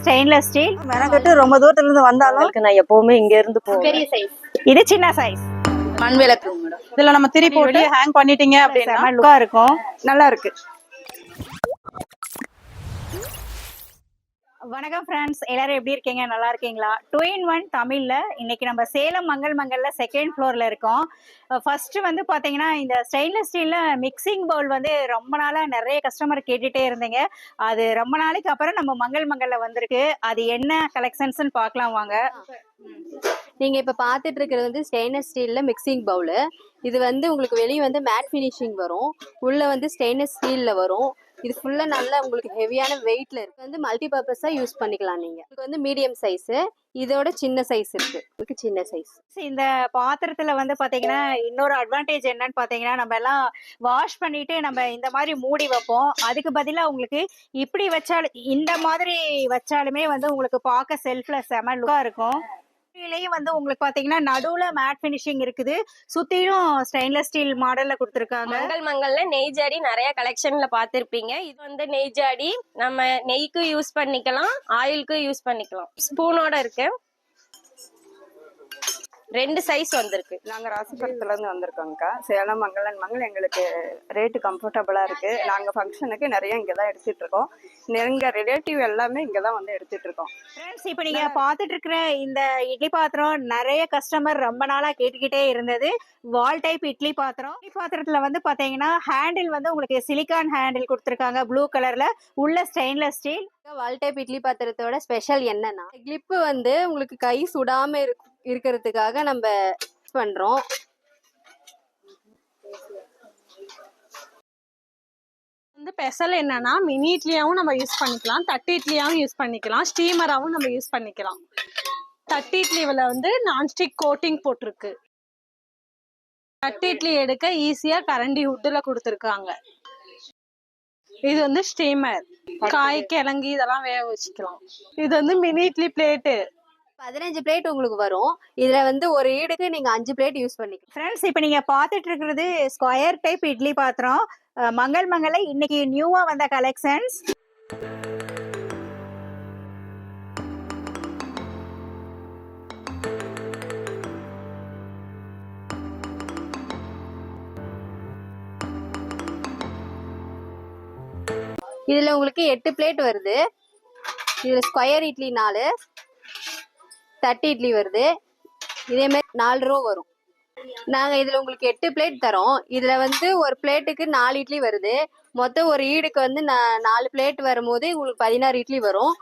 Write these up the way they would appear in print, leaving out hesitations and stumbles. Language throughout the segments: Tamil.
Stainless steel. மெனக்கட்டு ரொம்ப தூரத்துல இருந்து வந்தாலும் நான் எப்பவுமே இங்க இருந்து போவேன். பெரிய சைஸ். இது சின்ன சைஸ். மண் விளக்கு இதுல நம்ம திரி போட்டு ஹேங் பண்ணிட்டீங்க அப்படின்னா லுக்கா இருக்கும். நல்லா இருக்கு. வணக்கம் ஃப்ரெண்ட்ஸ், எல்லாரும் எப்படி இருக்கீங்க? நல்லா இருக்கீங்களா? 2-in-1 தமிழ்ல இன்னைக்கு நம்ம சேலம் மங்கள் மங்கல்ல செகண்ட் ஃப்ளோர்ல இருக்கோம். ஃபர்ஸ்ட் வந்து பாத்தீங்கன்னா இந்த ஸ்டெயின்லெஸ் ஸ்டீல்ல மிக்சிங் பவுல் வந்து ரொம்ப நாளா நிறைய கஸ்டமர் கேட்டுட்டே இருந்தீங்க. அது ரொம்ப நாளைக்கு அப்புறம் நம்ம மங்கள் மங்கல்ல வந்திருக்கு. அது என்ன கலெக்ஷன்ஸ்னு பார்க்கலாம் வாங்க. நீங்க இப்ப பாத்துட்டு இருக்கிறது வந்து ஸ்டெயின்லெஸ் ஸ்டீல்ல மிக்சிங் பவுல். இது வந்து உங்களுக்கு வெளியே வந்து மேட் ஃபினிஷிங் வரும், உள்ள வந்து ஸ்டெயின்லெஸ் ஸ்டீல்ல வரும். இது ஃபுல்லா நல்லா உங்களுக்கு ஹெவியான வெயிட்ல இருக்கு. வந்து மல்டி பர்பஸா யூஸ் பண்ணிக்கலாம். நீங்க இதுக்கு வந்து மீடியம் சைஸ், இதோட சின்ன சைஸ் இருக்கு. இதுக்கு சின்ன சைஸ். இந்த பாத்திரத்துல வந்து பாத்தீங்கன்னா இன்னொரு அட்வான்டேஜ் என்னன்னு பாத்தீங்கன்னா, நம்ம எல்லாம் வாஷ் பண்ணிட்டு நம்ம இந்த மாதிரி மூடி வைப்போம். அதுக்கு பதிலா உங்களுக்கு இப்படி வச்சாலும் இந்த மாதிரி வச்சாலுமே வந்து உங்களுக்கு பார்க்க செல்ஃப்ல செம லுக்கா இருக்கும். வந்து உங்களுக்கு பாத்தீங்கன்னா நடுவுல மேட் பினிஷிங் இருக்குது, சுத்தியும் ஸ்டெயின்லெஸ் ஸ்டீல் மாடல்ல கொடுத்திருக்காங்க. மங்கள் மங்கல்ல நெய் ஜாடி நிறைய கலெக்ஷன்ல பாத்திருப்பீங்க. இது வந்து நெய் ஜாடி, நம்ம நெய்க்கு யூஸ் பண்ணிக்கலாம், ஆயிலுக்கு யூஸ் பண்ணிக்கலாம். ஸ்பூனோட இருக்கு. 2 சைஸ் வந்திருக்கு. நாங்க ராசிபுரத்துல இருந்து வந்திருக்கோங்கக்கா. சேலம் மங்களன் மங்கள் எங்களுக்கு ரேட்டு கம்ஃபர்டபுளா இருக்கு. நாங்க ஃபங்க்ஷனுக்கு நிறைய இங்கதான் எடுத்துட்டு இருக்கோம். எங்க ரிலேட்டிவ் எல்லாமே இங்கதான் வந்து எடுத்துட்டு இருக்கோம். ஃப்ரெண்ட்ஸ், இப்போ நீங்க பாத்துட்டு இருக்கிற இந்த இட்லி பாத்திரம் நிறைய கஸ்டமர் ரொம்ப நாளா கேட்டுக்கிட்டே இருந்தது. வால் டைப் இட்லி பாத்திரம். இட்லி பாத்திரத்துல வந்து பாத்தீங்கன்னா ஹேண்டில் வந்து உங்களுக்கு சிலிக்கான் ஹேண்டில் கொடுத்துருக்காங்க ப்ளூ கலர்ல, உள்ள ஸ்டெயின்லெஸ் ஸ்டீல். வால் டைப் இட்லி பாத்திரத்தோட ஸ்பெஷல் என்னன்னா கிளிப்பு வந்து உங்களுக்கு கை சுடாம இருக்கிறதுக்காக நம்ம பண்றோம். வந்து ஸ்பெஷல் என்னன்னா மினி இட்லியாவும் நம்ம யூஸ் பண்ணிக்கலாம், தட்டு இட்லியாவும் யூஸ் பண்ணிக்கலாம், ஸ்டீமராவும் நம்ம யூஸ் பண்ணிக்கலாம். தட்டு இட்லியில வந்து நான்ஸ்டிக் கோட்டிங் போட்டிருக்கு. தட்டு இட்லி எடுக்க ஈஸியா கரண்டி உட்டுல கொடுத்துருக்காங்க. இது வந்து ஸ்டீமர், காய் கிழங்கு இதெல்லாம் வேக வச்சுக்கலாம். இது வந்து மினி இட்லி பிளேட்டு. 15 பிளேட் உங்களுக்கு வரும். இதுல வந்து ஒரு ஈடுக்கு நீங்க 5 பிளேட் யூஸ் பண்ணிக்கலாம். ஃப்ரெண்ட்ஸ், இப்போ நீங்க பாத்துட்டு இருக்கிறது ஸ்கொயர் டைப் இட்லி பாத்திரம். மங்கள் மங்கல்ல இன்னைக்கு நியூவா வந்த கலெக்ஷன்ஸ். இதுல உங்களுக்கு 8 பிளேட் வருது. இதுல ஸ்கொயர் இட்லி 4, தட்டு இட்லி வருது. இதே மாதிரி 4 ரோ வரும். நாங்க இதுல உங்களுக்கு 8 பிளேட் தரோம். இதுல வந்து ஒரு பிளேட்டுக்கு 4 இட்லி வருது. மொத்தம் ஒரு ஈடுக்கு வந்து 4 பிளேட் வரும்போது உங்களுக்கு 16 இட்லி வரும்.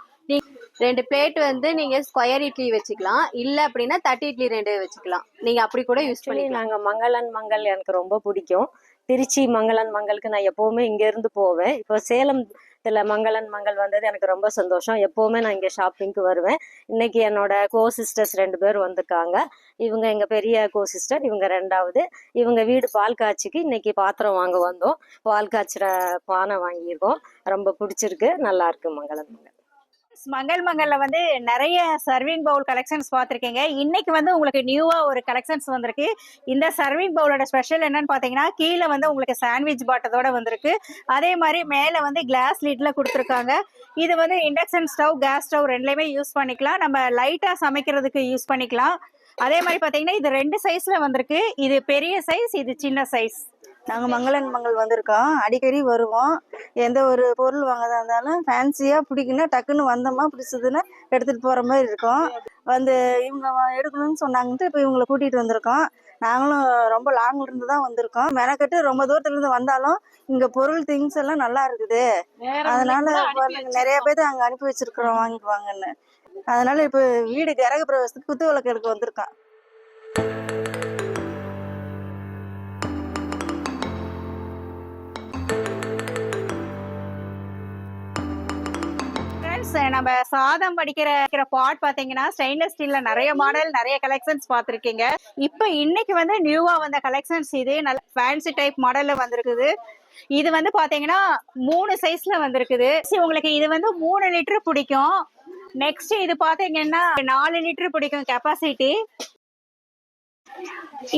2 பிளேட் வந்து நீங்க ஸ்கொயர் இட்லி வச்சுக்கலாம், இல்ல அப்படின்னா தட்டு இட்லி 2 வச்சுக்கலாம். நீங்க அப்படி கூட யூஸ் பண்ணி. நாங்க மங்களன் மங்கள் எனக்கு ரொம்ப பிடிக்கும். திருச்சி மங்களன் மங்களுக்கு நான் எப்பவுமே இங்க இருந்து போவேன். இப்போ சேலத்துல மங்களன் மங்கள் வந்தது எனக்கு ரொம்ப சந்தோஷம். எப்பவுமே நான் இங்க ஷாப்பிங்க்கு வருவேன். இன்னைக்கு என்னோட கோ சிஸ்டர்ஸ் 2 பேர் வந்திருக்காங்க. இவங்க எங்க பெரிய கோ சிஸ்டர், இவங்க 2வது. இவங்க வீடு பால் காய்ச்சிக்கு இன்னைக்கு பாத்திரம் வாங்க வந்தோம். பால் காய்ச்சுற பானை வாங்கியிருக்கோம். ரொம்ப பிடிச்சிருக்கு, நல்லா இருக்கு மங்களன் மங்கள். மங்கள் மங்கல்ல வந்து நிறைய சர்விங் பவுல் கலெக்ஷன்ஸ் பார்த்துருக்கீங்க. இன்னைக்கு வந்து உங்களுக்கு நியூவா ஒரு கலெக்ஷன்ஸ் வந்திருக்கு. இந்த சர்விங் பவுலோட ஸ்பெஷல் என்னன்னு பாத்தீங்கன்னா, கீழே வந்து உங்களுக்கு சாண்ட்விச் பாட்டத்தோட வந்திருக்கு. அதே மாதிரி மேல வந்து கிளாஸ் லிட்ல கொடுத்துருக்காங்க. இது வந்து இண்டக்ஷன் ஸ்டவ், கேஸ் ஸ்டவ் ரெண்டுலையுமே யூஸ் பண்ணிக்கலாம். நம்ம லைட்டா சமைக்கிறதுக்கு யூஸ் பண்ணிக்கலாம். அதே மாதிரி பாத்தீங்கன்னா இது 2 சைஸ்ல வந்திருக்கு. இது பெரிய சைஸ், இது சின்ன சைஸ். நாங்க மங்களன் மங்கள் வந்திருக்கோம். அடிக்கடி வருவோம். எந்த ஒரு பொருள் வாங்கதா இருந்தாலும் ஃபேன்சியா பிடிக்குன்னா டக்குன்னு வந்தோமா பிடிச்சதுன்னா எடுத்துட்டு போற மாதிரி இருக்கும். வந்து இவங்க எடுக்கணும்னு சொன்னாங்கன்ட்டு இப்போ இவங்களை கூட்டிட்டு வந்திருக்கோம். நாங்களும் ரொம்ப லாங்ல இருந்து தான் வந்திருக்கோம். மெனக்கட்டு ரொம்ப தூரத்துல இருந்து வந்தாலும் இங்க பொருள் திங்ஸ் எல்லாம் நல்லா இருக்குது. அதனால நிறைய பேர் அங்க அனுப்பி வச்சிருக்கிறோம் வாங்கிக்குவாங்கன்னு. அதனால இப்ப வீடு கிரக பிரவேசத்துக்கு குத்து விளக்கு எடுக்க வந்திருக்கோம். நம்ம சாதம் வடிக்கிற பாட் பாத்தீங்கன்னா ஸ்டெயின்லெஸ் ஸ்டீல்ல நிறைய மாடல், நிறைய கலெக்ஷன்ஸ் பார்த்திருக்கீங்க. இப்போ இன்னைக்கு வந்து நியூவா வந்த கலெக்ஷன்ஸ் இது நல்ல ஃபேன்சி டைப் மாடல்ல வந்திருக்குது. இது வந்து பாத்தீங்கன்னா 3 சைஸ்ல வந்திருக்குது. உங்களுக்கு இது வந்து 3 லிட்டர் பிடிக்கும். நெக்ஸ்ட் இது பாத்தீங்கன்னா 4 லிட்டர் பிடிக்கும் கெப்பாசிட்டி.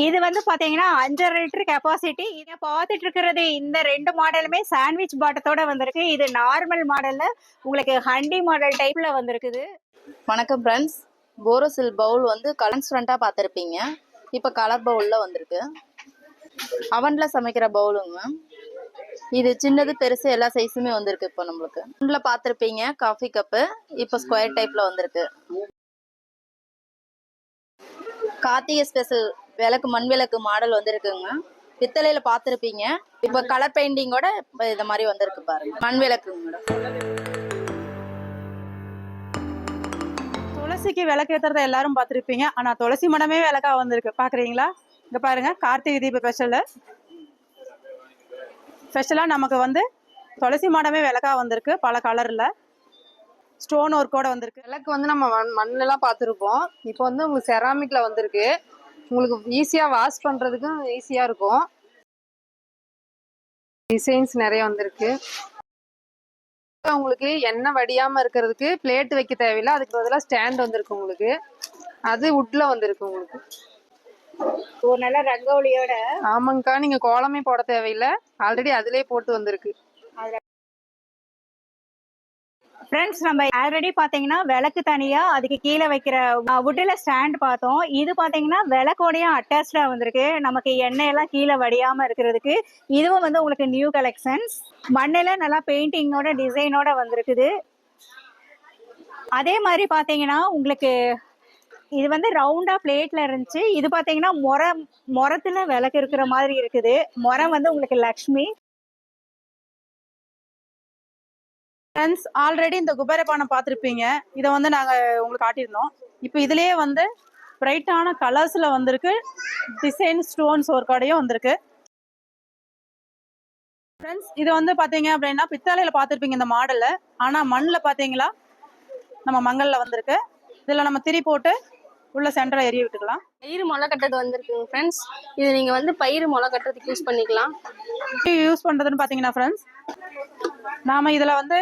இது வந்து பாத்தீங்கன்னா 5.5 லிட்டர் கெப்பாசிட்டி. இதை பார்த்துட்டு இருக்கிறது இந்த 2 மாடலுமே சாண்ட்விச் பாட்டத்தோட வந்திருக்கு. இது நார்மல் மாடல்ல, உங்களுக்கு ஹண்டி மாடல் டைப்ல வந்திருக்குது. வணக்கம் ஃப்ரெண்ட்ஸ். போரோசில் பவுல் வந்து டிரான்ஸ்பரண்ட்டாக பார்த்துருப்பீங்க. இப்போ கலர் பவுலில் வந்திருக்கு. அவனில் சமைக்கிற பவுலுங்க. இது சின்னது பெருசு எல்லா சைஸுமே வந்திருக்கு. இப்போ நம்மளுக்கு அவனில் பார்த்துருப்பீங்க காஃபி கப்பு, இப்போ ஸ்கொயர் டைப்பில் வந்திருக்கு. கார்த்திகை ஸ்பெஷல் விளக்கு, மண் விளக்கு மாடல் வந்திருக்குங்க. பித்தளையில் பார்த்துருப்பீங்க. இப்போ கலர் பெயிண்டிங்கோட இப்போ இது மாதிரி வந்திருக்கு பாருங்க. மண் விளக்குங்க மேடம். துளசிக்கு விளக்கு ஏற்றுறத எல்லாரும் பார்த்துருப்பீங்க. ஆனால் துளசி மடமே விளக்கா வந்திருக்கு, பார்க்குறீங்களா? இங்கே பாருங்க, கார்த்திகை தீப ஸ்பெஷலாக நமக்கு வந்து துளசி மடமே விளக்கா வந்திருக்கு. பல கலரில் ஸ்டோன் ஒர்க்கோட வந்திருக்கு. விளக்கு வந்து நம்ம மண்ணெல்லாம் பார்த்துருப்போம். இப்போ வந்து உங்களுக்கு செராமிக்ல வந்திருக்கு. உங்களுக்கு ஈஸியாக வாஷ் பண்ணுறதுக்கும் ஈஸியாக இருக்கும். டிசைன்ஸ் நிறைய வந்திருக்கு. உங்களுக்கு எண்ணெய் வடியாமல் இருக்கிறதுக்கு பிளேட் வைக்க தேவையில்லை, அதுக்கு பதிலாக ஸ்டாண்ட் வந்திருக்கு உங்களுக்கு. அது வுட்ல வந்திருக்கு உங்களுக்கு. ஒரு நல்ல ரங்கோலியோட. ஆமாங்கக்கா, நீங்கள் கோலமே போட தேவையில்லை, ஆல்ரெடி அதிலே போட்டு வந்திருக்கு. ஃப்ரெண்ட்ஸ், நம்ம ஆல்ரெடி பாத்தீங்கன்னா விளக்கு தனியா அதுக்கு கீழே வைக்கிற வுட்ல ஸ்டாண்ட் பார்த்தோம். இது பாத்தீங்கன்னா விளக்கோடையும் அட்டாச்சா வந்திருக்கு. நமக்கு எண்ணெய் எல்லாம் கீழே வடியாம இருக்கிறதுக்கு. இதுவும் வந்து உங்களுக்கு நியூ கலெக்ஷன்ஸ். மண்ணில நல்லா பெயிண்டிங்கோட டிசைனோட வந்திருக்குது. அதே மாதிரி பாத்தீங்கன்னா உங்களுக்கு இது வந்து ரவுண்டா பிளேட்ல இருந்துச்சு. இது பாத்தீங்கன்னா மொரத்துல விளக்கு இருக்கிற மாதிரி இருக்குது. மொரம் வந்து உங்களுக்கு லக்ஷ்மி. ஃப்ரெண்ட்ஸ், ஆல்ரெடி இந்த குபேரபானை பார்த்துருப்பீங்க. இதை வந்து நாங்கள் உங்களுக்கு காட்டியிருந்தோம். இப்போ இதுலேயே வந்து பிரைட்டான கலர்ஸில் வந்திருக்கு. டிசைன் ஸ்டோன்ஸ் ஒர்க்கோடையும் வந்திருக்கு. ஃப்ரெண்ட்ஸ், இது வந்து பார்த்தீங்க அப்படின்னா பித்தளையில் பார்த்துருப்பீங்க இந்த மாடலை. ஆனால் மண்ணில் பார்த்தீங்களா நம்ம மங்கலில் வந்திருக்கு. இதில் நம்ம திரி போட்டு உள்ள சென்டரில் எரிய விட்டுக்கலாம். பயிர் முளை கட்டுறது வந்திருக்குங்க ஃப்ரெண்ட்ஸ். இது நீங்கள் வந்து பயிர் முளை கட்டுறதுக்கு யூஸ் பண்ணிக்கலாம். யூஸ் பண்ணுறதுன்னு பார்த்தீங்கன்னா ஃப்ரெண்ட்ஸ், நாம் இதில் வந்து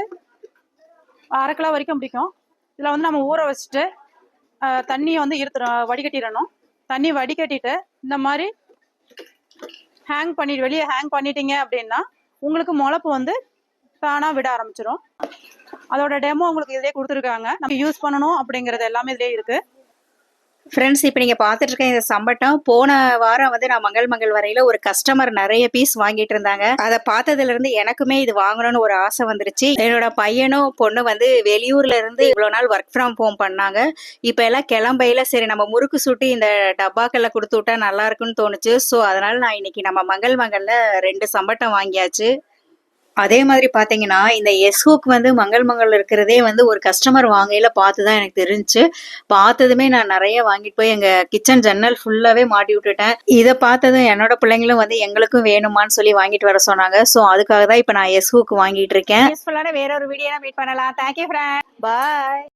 1/2 கிலோ வரைக்கும் பிடிக்கும். இதில் வந்து நம்ம ஊற வச்சுட்டு தண்ணியை வந்து வடிகட்டிடணும். தண்ணி வடிகட்டிட்டு இந்த மாதிரி வெளியே ஹேங் பண்ணிட்டீங்க அப்படின்னா உங்களுக்கு முளைப்பு வந்து தானாக விட ஆரம்பிச்சிடும். அதோட டெமோ உங்களுக்கு இதிலே கொடுத்துருக்காங்க. நம்ம யூஸ் பண்ணணும் அப்படிங்கிறது எல்லாமே இதிலே இருக்குது. ஃப்ரெண்ட்ஸ், இப்போ நீங்கள் பார்த்துட்டு இருக்க இந்த சம்பட்டம் போன வாரம் வந்து நான் மங்கள் வரையில் ஒரு கஸ்டமர் நிறைய பீஸ் வாங்கிட்டு இருந்தாங்க. அதை பார்த்ததுலேருந்து எனக்குமே இது வாங்கணும்னு ஒரு ஆசை வந்துருச்சு. என்னோட பையனும் பொண்ணு வந்து வெளியூர்ல இருந்து இவ்வளோ நாள் ஒர்க் ஃப்ரம் ஹோம் பண்ணாங்க. இப்போ எல்லாம் கிளம்பையில சரி நம்ம முறுக்கு சுட்டி இந்த டப்பாக்கல்ல கொடுத்து விட்டா நல்லா இருக்குன்னு தோணுச்சு. ஸோ அதனால நான் இன்னைக்கு நம்ம மங்கல்ல 2 சம்பட்டம் வாங்கியாச்சு. அதே மாதிரி பார்த்தீங்கன்னா இந்த எஸ்ஹூக் வந்து மங்கல் இருக்கிறதே வந்து ஒரு கஸ்டமர் வாங்கையில பார்த்து தான் எனக்கு தெரிஞ்சுச்சு. பார்த்ததுமே நான் நிறைய வாங்கிட்டு போய் எங்கள் கிச்சன் ஜன்னல் ஃபுல்லாகவே மாட்டி விட்டுட்டேன். இதை பார்த்ததும் என்னோட பிள்ளைங்களும் வந்து எங்களுக்கும் வேணுமான்னு சொல்லி வாங்கிட்டு வர சொன்னாங்க. ஸோ அதுக்காக தான் இப்போ நான் எஸ்ஹூக் வாங்கிட்டு இருக்கேன். யூஸ்ஃபுல்லான வேற ஒரு வீடியோ மீட் பண்ணலாம். தேங்க்யூ ஃப்ரெண்ட், பாய்.